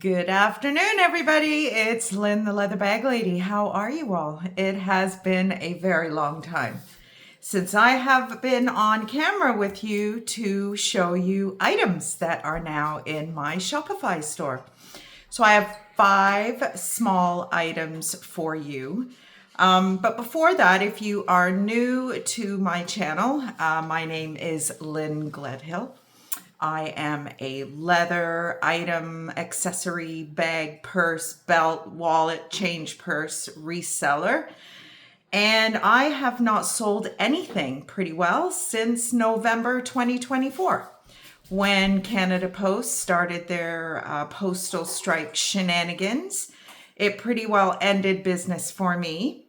Good afternoon, everybody. It's Lynn, the Leather Bag Lady. How are you all? It has been a very long time since I have been on camera with you to show you items that are now in my Shopify store. So I have 5 small items for you. But before that, if you are new to my channel, my name is Lynn Gledhill. I am a leather item, accessory, bag, purse, belt, wallet, change purse reseller. And I have not sold anything pretty well since November 2024 when Canada Post started their postal strike shenanigans. It pretty well ended business for me.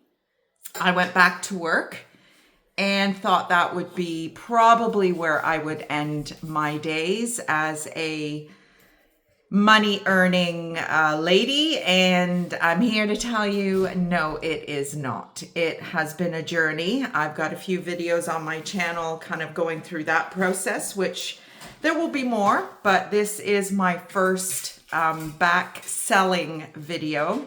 I went back to work and thought that would be probably where I would end my days as a money earning lady. And I'm here to tell you, no, it is not. It has been a journey. I've got a few videos on my channel kind of going through that process, which there will be more, but this is my first back selling video.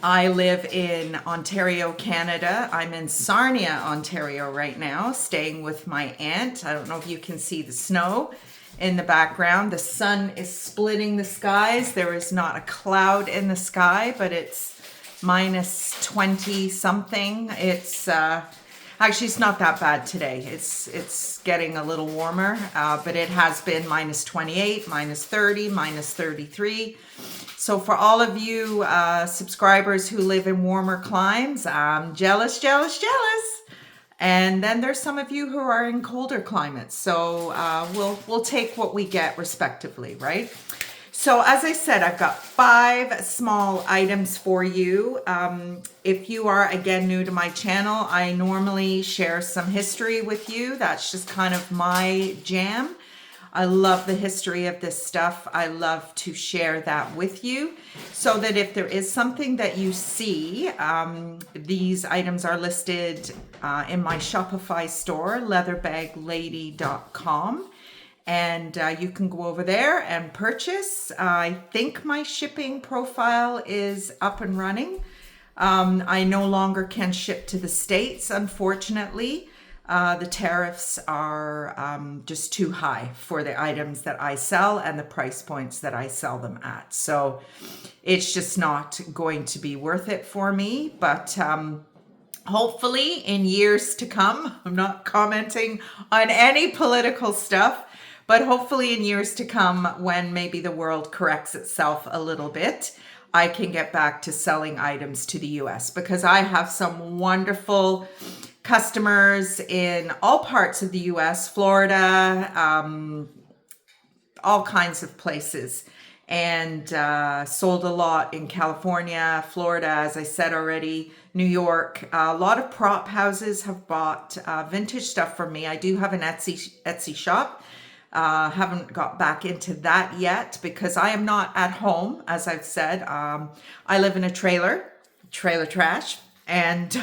I live in Ontario, Canada. I'm in Sarnia, Ontario right now, staying with my aunt. I don't know if you can see the snow in the background. The sun is splitting the skies. There is not a cloud in the sky, but it's minus 20 something. It's actually, it's not that bad today. It's getting a little warmer, but it has been minus 28, minus 30, minus 33. So for all of you subscribers who live in warmer climes, I'm jealous. And then there's some of you who are in colder climates. So we'll take what we get respectively, right? So as I said, I've got 5 small items for you. If you are, again, new to my channel, I normally share some history with you. That's just kind of my jam. I love the history of this stuff. I love to share that with you so that if there is something that you see, these items are listed in my Shopify store, leatherbag-lady.com. And you can go over there and purchase. I think my shipping profile is up and running. I no longer can ship to the States, unfortunately. The tariffs are just too high for the items that I sell and the price points that I sell them at. So it's just not going to be worth it for me. But hopefully in years to come, I'm not commenting on any political stuff, but hopefully in years to come, when maybe the world corrects itself a little bit, I can get back to selling items to the US, because I have some wonderful customers in all parts of the US, Florida, all kinds of places, and sold a lot in California, Florida, as I said already, New York. A lot of prop houses have bought vintage stuff from me. I do have an Etsy shop. Haven't got back into that yet because I am not at home, as I've said. I live in a trailer trash, and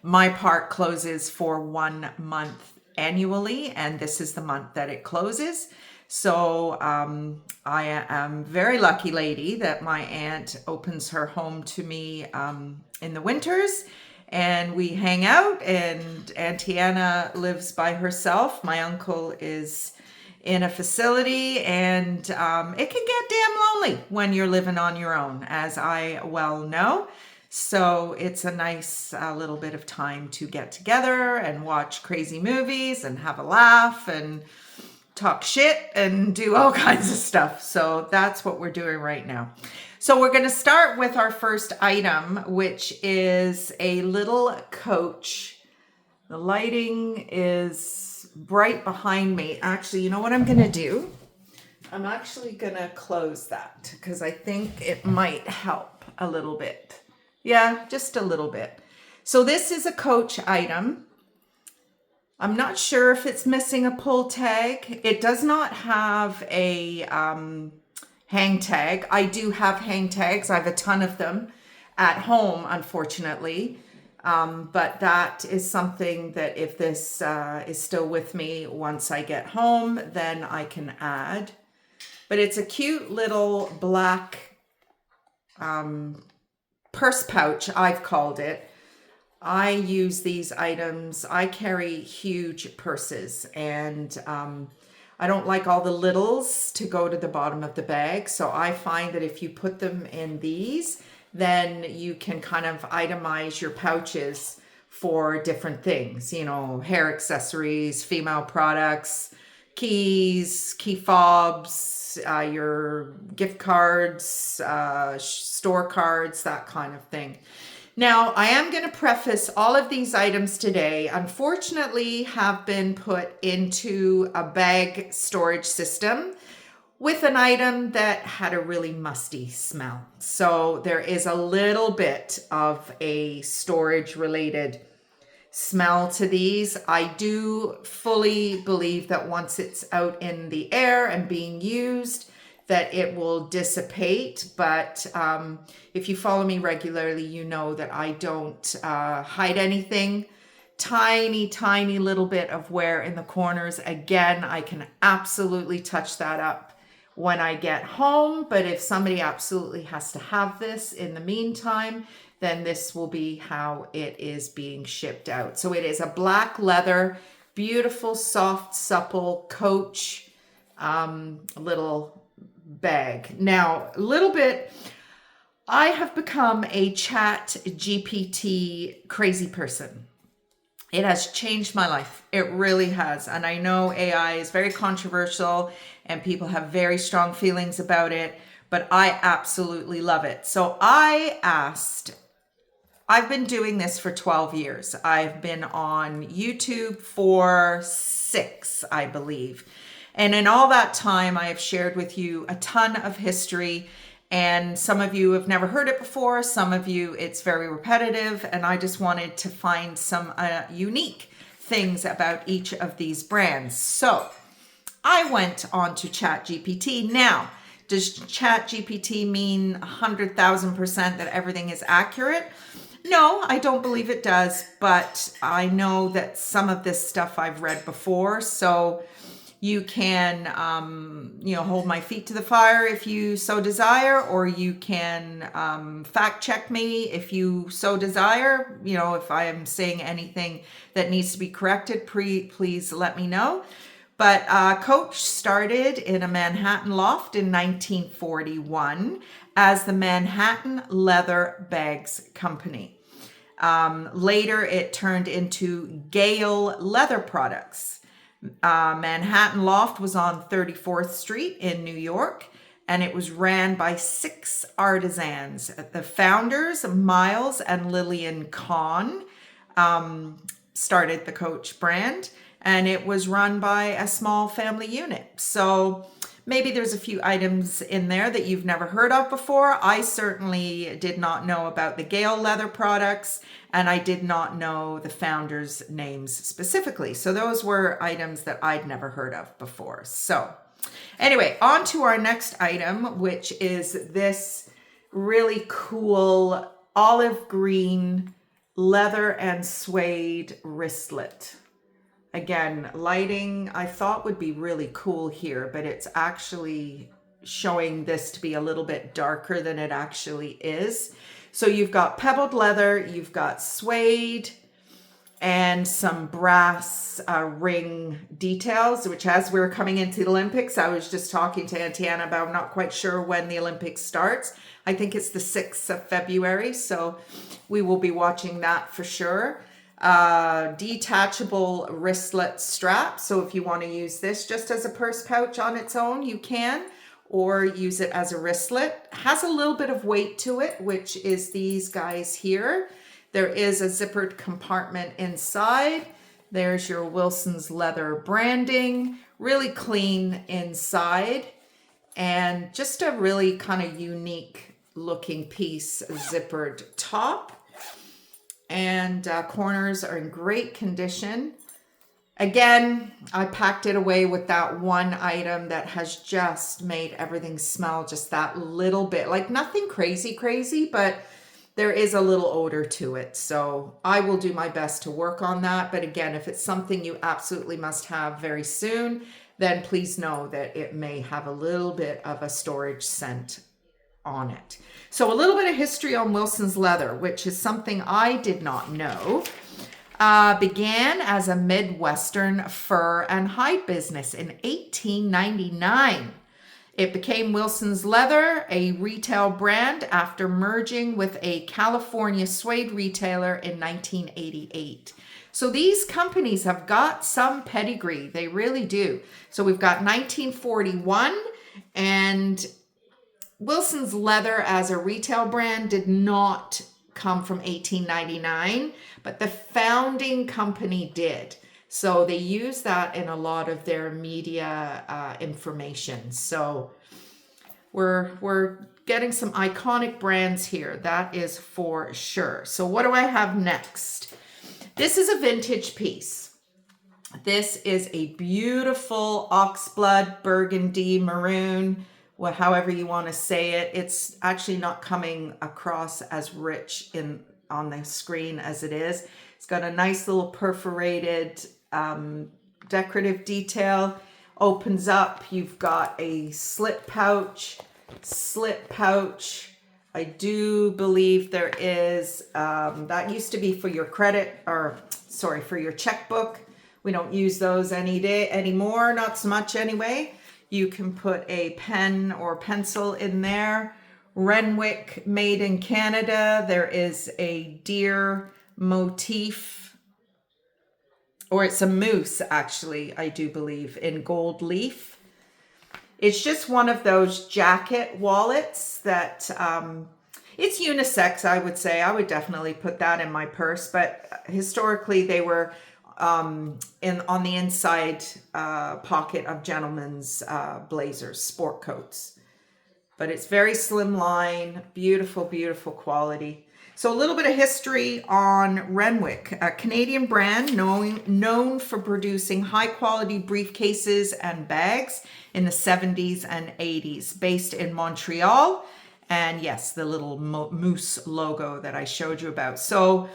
my park closes for 1 month annually, and this is the month that it closes. So I am very lucky lady that my aunt opens her home to me in the winters, and we hang out, and Auntie Anna lives by herself. My uncle is in a facility, and it can get damn lonely when you're living on your own, as I well know. So it's a nice little bit of time to get together and watch crazy movies and have a laugh and talk shit and do all kinds of stuff. So that's what we're doing right now. So we're going to start with our first item, which is a little coach. The lighting is bright behind me. Actually, you know what I'm going to do? I'm actually going to close that because I think it might help a little bit. Yeah, just a little bit. So this is a coach item. I'm not sure if it's missing a pull tag. It does not have a hang tag. I do have hang tags. I have a ton of them at home, unfortunately. But that is something that if this is still with me once I get home, then I can add. But it's a cute little black purse pouch, I've called it. I use these items. I carry huge purses, and I don't like all the littles to go to the bottom of the bag. So I find that if you put them in these, then you can kind of itemize your pouches for different things, you know, hair accessories, female products, keys, key fobs, your gift cards, store cards, that kind of thing. Now, I am going to preface all of these items today, unfortunately, have been put into a bag storage system with an item that had a really musty smell. So there is a little bit of a storage related smell to these. I do fully believe that once it's out in the air and being used, that it will dissipate. But if you follow me regularly, you know that I don't hide anything. Tiny, tiny little bit of wear in the corners. Again, I can absolutely touch that up when I get home. But if somebody absolutely has to have this in the meantime, then this will be how it is being shipped out. So it is a black leather, beautiful, soft, supple Coach little bag. Now, a little bit, I have become a Chat GPT crazy person. It has changed my life. It really has. And I know AI is very controversial and people have very strong feelings about it, but I absolutely love it. So I've been doing this for 12 years. I've been on YouTube for 6, I believe. And in all that time, I have shared with you a ton of history, and some of you have never heard it before. Some of you, it's very repetitive, and I just wanted to find some unique things about each of these brands. So I went on to ChatGPT. Now, does ChatGPT mean 100,000% that everything is accurate? No, I don't believe it does, but I know that some of this stuff I've read before, so you can, hold my feet to the fire if you so desire, or you can fact check me if you so desire. You know, if I am saying anything that needs to be corrected, please let me know. But Coach started in a Manhattan loft in 1941 as the Manhattan Leather Bags Company. Later, it turned into Gale Leather Products. Manhattan Loft was on 34th Street in New York, and it was ran by 6 artisans. The founders, Miles and Lillian Kahn, started the Coach brand, and it was run by a small family unit. So maybe there's a few items in there that you've never heard of before. I certainly did not know about the Gale leather products, and I did not know the founders' names specifically. So those were items that I'd never heard of before. So anyway, on to our next item, which is this really cool olive green leather and suede wristlet. Again, lighting I thought would be really cool here, but it's actually showing this to be a little bit darker than it actually is. So you've got pebbled leather, you've got suede, and some brass ring details, which as we're coming into the Olympics, I was just talking to Auntie Anna about, I'm not quite sure when the Olympics starts. I think it's the 6th of February, so we will be watching that for sure. Detachable wristlet strap. So if you want to use this just as a purse pouch on its own, you can, or use it as a wristlet. Has a little bit of weight to it, which is these guys here. There is a zippered compartment inside. There's your Wilson's leather branding, really clean inside, and just a really kind of unique looking piece, zippered top. And corners are in great condition. Again, I packed it away with that one item that has just made everything smell just that little bit, like nothing crazy, but there is a little odor to it. So I will do my best to work on that. But again, if it's something you absolutely must have very soon, then please know that it may have a little bit of a storage scent on it. So a little bit of history on Wilson's Leather, which is something I did not know. Began as a Midwestern fur and hide business in 1899. It became Wilson's Leather, a retail brand, after merging with a California suede retailer in 1988. So these companies have got some pedigree. They really do. So we've got 1941, and Wilson's Leather as a retail brand did not come from 1899, but the founding company did. So they use that in a lot of their media information. So we're getting some iconic brands here, that is for sure. So what do I have next? This is a vintage piece. This is a beautiful oxblood, burgundy, maroon, however you want to say it. It's actually not coming across as rich on the screen as it is. It's got a nice little perforated decorative detail. Opens up, you've got a slip pouch. I do believe there is, that used to be for your for your checkbook. We don't use those anymore, not so much anyway. You can put a pen or pencil in there. Renwick, made in Canada. There is a deer motif, or it's a moose actually, I do believe, in gold leaf. It's just one of those jacket wallets that it's unisex, I would say. I would definitely put that in my purse, but historically they were on the inside pocket of gentlemen's blazers, sport coats. But it's very slimline, beautiful, beautiful quality. So a little bit of history on Renwick, a Canadian brand known for producing high quality briefcases and bags in the 70s and 80s, based in Montreal. And yes, the little moose logo that I showed you about. So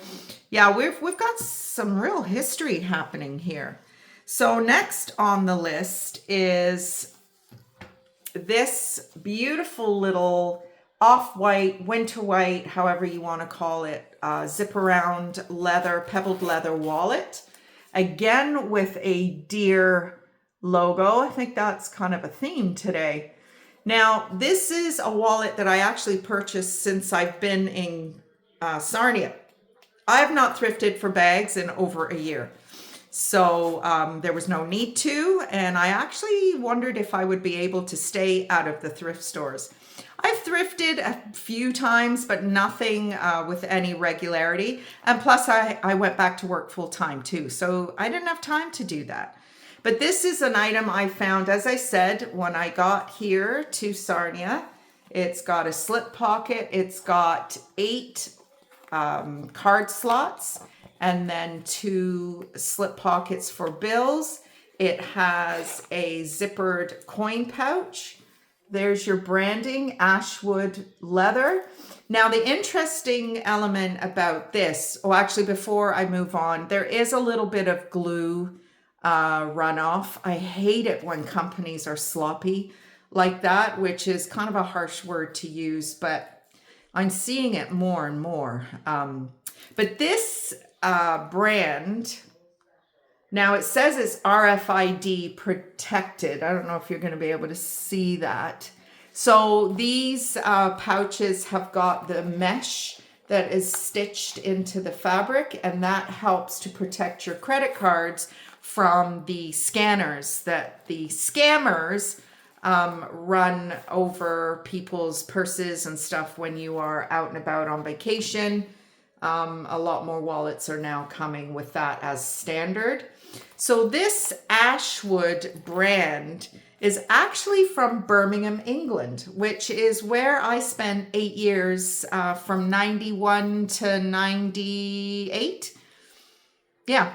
yeah, we've got some real history happening here. So next on the list is this beautiful little off-white, winter white, however you want to call it, zip around leather, pebbled leather wallet. Again, with a deer logo. I think that's kind of a theme today. Now, this is a wallet that I actually purchased since I've been in Sarnia. I have not thrifted for bags in over a year. So there was no need to, and I actually wondered if I would be able to stay out of the thrift stores. I've thrifted a few times, but nothing with any regularity. And plus, I went back to work full time too, so I didn't have time to do that. But this is an item I found, as I said, when I got here to Sarnia. It's got a slip pocket. It's got 8 card slots and then 2 slip pockets for bills. It has a zippered coin pouch. There's your branding, Ashwood leather. Now, the interesting element about this, actually before I move on, there is a little bit of glue runoff. I hate it when companies are sloppy like that, which is kind of a harsh word to use, but I'm seeing it more and more. But this brand, now it says it's RFID protected. I don't know if you're going to be able to see that. So these pouches have got the mesh that is stitched into the fabric, and that helps to protect your credit cards from the scanners that the scammers run over people's purses and stuff when you are out and about on vacation. A lot more wallets are now coming with that as standard. So this Ashwood brand is actually from Birmingham, England, which is where I spent 8 years from 91 to 98. Yeah.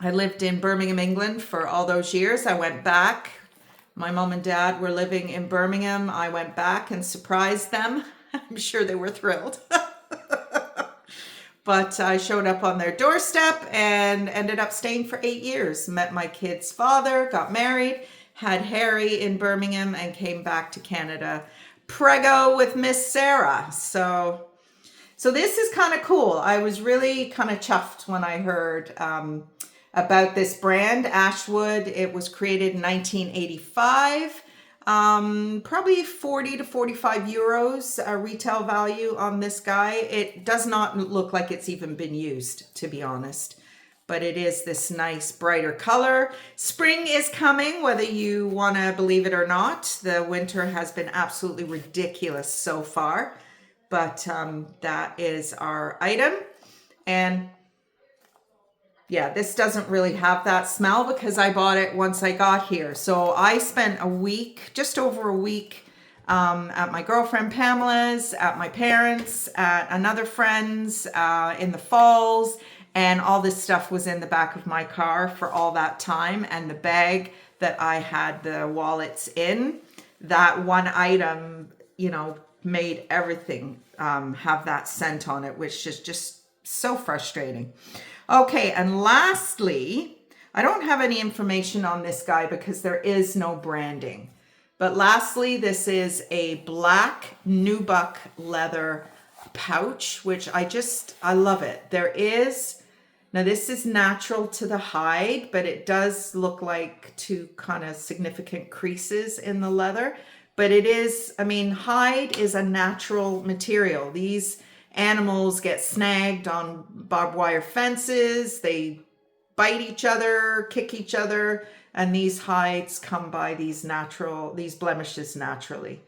I lived in Birmingham, England for all those years. I went back. My mom and dad were living in Birmingham. I went back and surprised them. I'm sure they were thrilled. But I showed up on their doorstep and ended up staying for 8 years. Met my kid's father, got married, had Harry in Birmingham, and came back to Canada prego with Miss Sarah. So this is kind of cool. I was really kind of chuffed when I heard about this brand, Ashwood. It was created in 1985. Probably 40 to 45 euros retail value on this guy. It does not look like it's even been used, to be honest. But it is this nice brighter color. Spring is coming, whether you want to believe it or not. The winter has been absolutely ridiculous so far. But that is our item. And yeah, this doesn't really have that smell because I bought it once I got here. So I spent a week, just over a week, at my girlfriend Pamela's, at my parents', at another friend's, in the falls. And all this stuff was in the back of my car for all that time. And the bag that I had the wallets in, that one item, you know, made everything have that scent on it, which is just so frustrating. Okay, and lastly, I don't have any information on this guy because there is no branding. But lastly, this is a black nubuck leather pouch, which I love it. Now this is natural to the hide, but it does look like two kind of significant creases in the leather. But it is, I mean, hide is a natural material. These animals get snagged on barbed wire fences. They bite each other, kick each other, and these hides come by these blemishes naturally.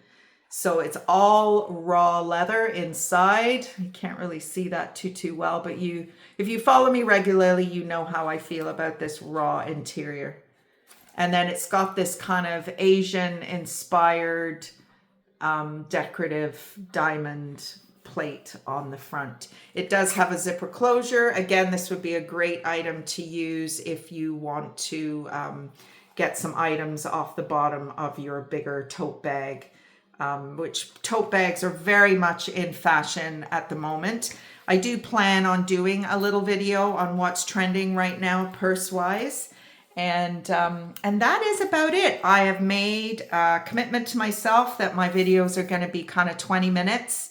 So it's all raw leather inside. You can't really see that too well, but if you follow me regularly, you know how I feel about this raw interior. And then it's got this kind of Asian inspired decorative diamond plate on the front. It does have a zipper closure. Again, this would be a great item to use if you want to get some items off the bottom of your bigger tote bag, which tote bags are very much in fashion at the moment. I do plan on doing a little video on what's trending right now purse-wise. And that is about it. I have made a commitment to myself that my videos are going to be kind of 20 minutes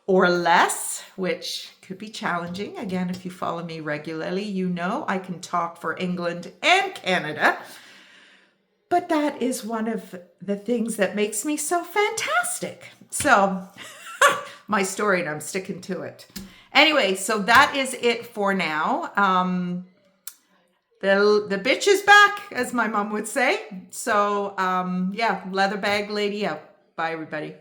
or less, which could be challenging. Again, if you follow me regularly, you know I can talk for England and Canada. But that is one of the things that makes me so fantastic. So my story, and I'm sticking to it. Anyway, so that is it for now. The bitch is back, as my mom would say. So yeah, leather bag lady out. Bye, everybody.